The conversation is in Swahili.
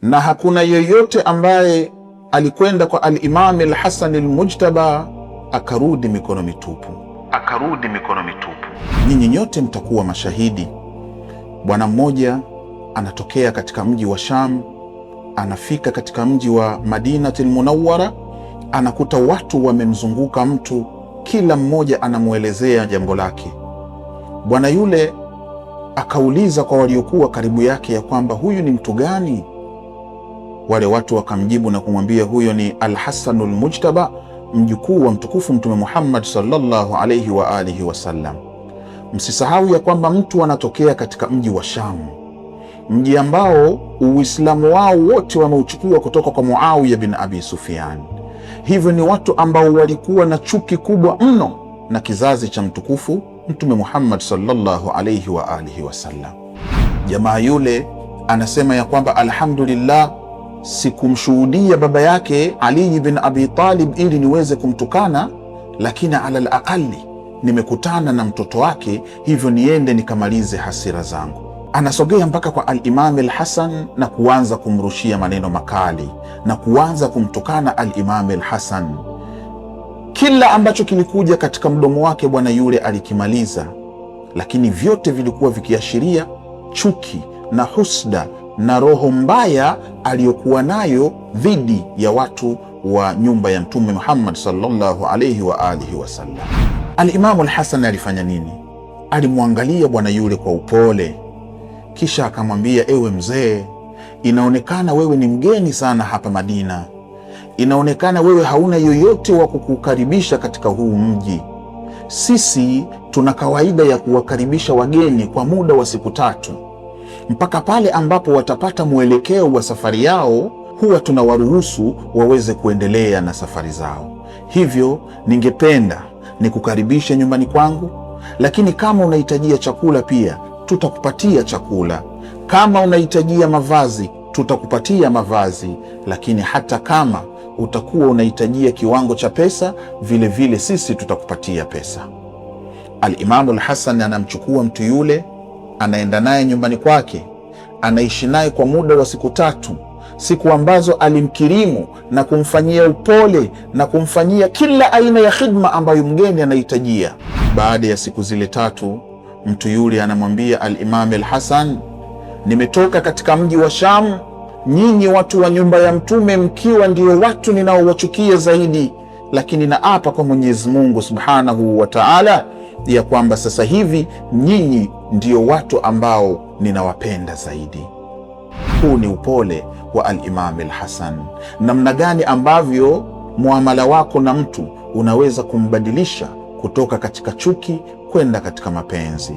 na hakuna yeyote ambaye alikwenda kwa al-Imam al-Hasan al-Mujtaba akarudi mikono mitupu. Nyinyi nyote mtakuwa mashahidi. Bwana mmoja anatokea katika mji wa Sham, anafika katika mji wa Madinatul Munawwara, anakuta watu wamemzunguka mtu, kila mmoja anamuelezea jambo lake. Bwana yule akauliza kwa waliokuwa karibu yake ya kwamba huyu ni mtu gani? Wale watu wakamjibu na kumwambia huyo ni Al-Hasanul Mujtaba, mjukuu wa mtukufu Mtume Muhammad sallallahu alayhi wa alihi wasallam. Msisahau ya kwamba mtu anatokea katika mji wa Sham, mji ambao Uislamu wao wote wameuchukua kutoka kwa Muawiya bin Abi Sufyan. Hivyo ni watu ambao walikuwa na chuki kubwa mno na kizazi cha mtukufu Mtume Muhammad sallallahu alayhi wa alihi wasallam. Jamaa yule anasema ya kwamba alhamdulillah, sikumshuhudia baba yake Ali bin Abi Talib ili niweze kumtukana, lakini ala al-aqali nimekutana na mtoto wake, hivyo niende nikamalize hasira zangu. Anasogea mpaka kwa al-Imam al-Hasan na kuanza kumrushia maneno makali na kuanza kumtukana al-Imam al-Hasan. Kila ambacho kilikuja katika mdomo wake bwana yule alikimaliza, lakini vyote vilikuwa vikiashiria chuki na husda na roho mbaya aliyokuwa nayo dhidi ya watu wa nyumba ya Mtume Muhammad sallallahu alayhi wa alihi wasallam. Al-Imamu al-Hasan alifanya nini? Alimwangalia bwana yule kwa upole, kisha akamwambia, ewe mzee, inaonekana wewe ni mgeni sana hapa Madina. Inaonekana wewe hauna yoyote wa kukukaribisha katika huu mji. Sisi tuna kawaida ya kuwakaribisha wageni kwa muda wa siku 3 mpaka pale ambapo watapata mwelekeo wa safari yao, huwa tunawaruhusu waweze kuendelea na safari zao. Hivyo ningependa nikukaribishe nyumbani kwangu, lakini kama unahitajia chakula pia tutakupatia chakula, kama unahitajia mavazi tutakupatia mavazi, lakini hata kama utakuwa unahitajia kiwango cha pesa, vile vile sisi tutakupatia pesa. Al-Imamu al-Hasan anamchukua mtu yule, anaenda naye nyumbani kwake, anaishi naye kwa muda wa siku 3, siku ambazo alimkirimu na kumfanyia upole na kumfanyia kila aina ya khidma ambayo mgeni anahitajia. Baada ya siku zile 3, mtu yule anamwambia al-Imam al-Hasan, nimetoka katika mji wa Sham, nyinyi watu wa nyumba ya Mtume mkiwa ndio watu ninaowachukia zaidi, lakini naapa kwa Mwenyezi Mungu Subhanahu wa Ta'ala ya kwamba sasa hivi nyinyi ndio watu ambao ninawapenda zaidi. Huu ni upole wa al-Imam al-Hasan. Namna gani ambavyo muamala wako na mtu unaweza kumbadilisha kutoka katika chuki kwenda katika mapenzi.